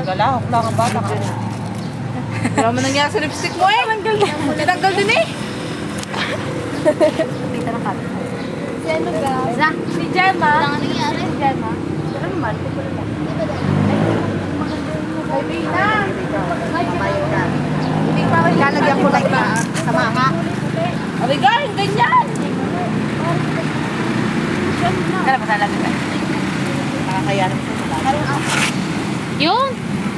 Galahok lang ang bata ka. Wala mo nangyari sa lipstick mo eh. Tinanggal din eh. Dito na kami. Si ano ga? Si Gemma. Wala nga nangyari. Si Gemma. Pero naman, ito lang. Ay, Bina! Hindi pa rin. Lalagyan ko like na sa mama. Abigay, ganyan! Kala pa talaga tayo. Nakakaya naman sa mula. Yun!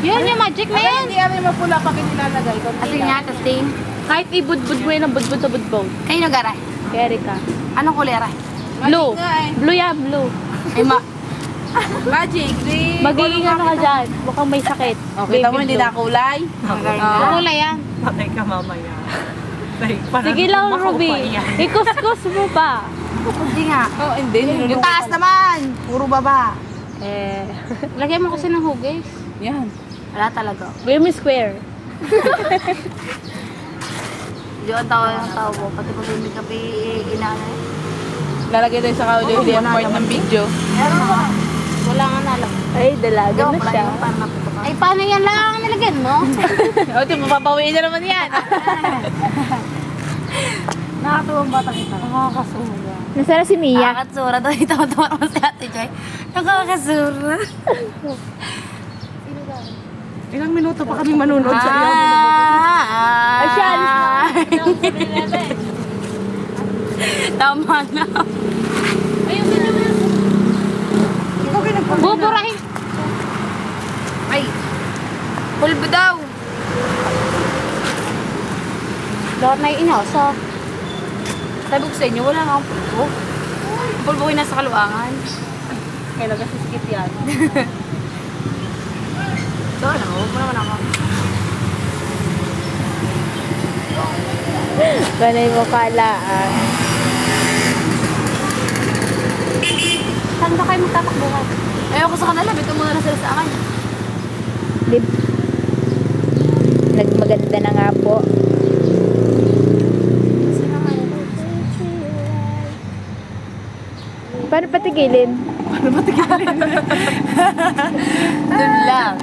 Yun yung magic na yan! Hindi kami mapula pag nilalagay. Ate nga, testing. Kahit ibudbud mo yun ang budbud sa budbud. Kayo nag-aray. Kaya Erika. Anong kulera? Blue. nga eh. Blue yan, blue. Ay, Magic, di. Magiging ano ka dyan. Mukhang may sakit. Okay, tamo hindi blue. na kulay. Kulay yan. Patay ka mamaya. Sige lang, Ruby. Ikuskus mo pa. Hindi nga. Oh, hindi. Yung taas naman. Puro baba. Eh, lagyan mo kasi ng hugis. Yan. Wala talaga. Gawin mo square. Hindi ang tawa ng tao mo. Pati pag may kape, inaano. Lalagay tayo sa kauli hindi ang part ng video. Wala nga nalang. Ay, dalaga na siya. Ay, paano yan lang nilagyan mo? O, ito, mapapawiin na naman yan. Nakatuwang bata kita. Nakakasura. Nasara si Mia. Nakakasura daw. Itawa-tawa mo si Ate Joy. Nakakasura. Ilang minuto pa kami manunod sa iyo. Ay, siya. Tama na. Buburahin. Ay, pulbo daw. Lahat na inasa. Sabi ko sa inyo, wala nga ang pulbo. Ang pulbo ko yung nasa kaluangan. Kailan kasi sikit yan. So, ano, huwag mo naman ako. Ganay mo kalaan. Saan ba kayo magtatakbuhan? Ayoko sa kanila, bito muna na sila sa akin. Nagmaganda na nga po. Paano patigilin? Ano ba tigilin? Doon lang.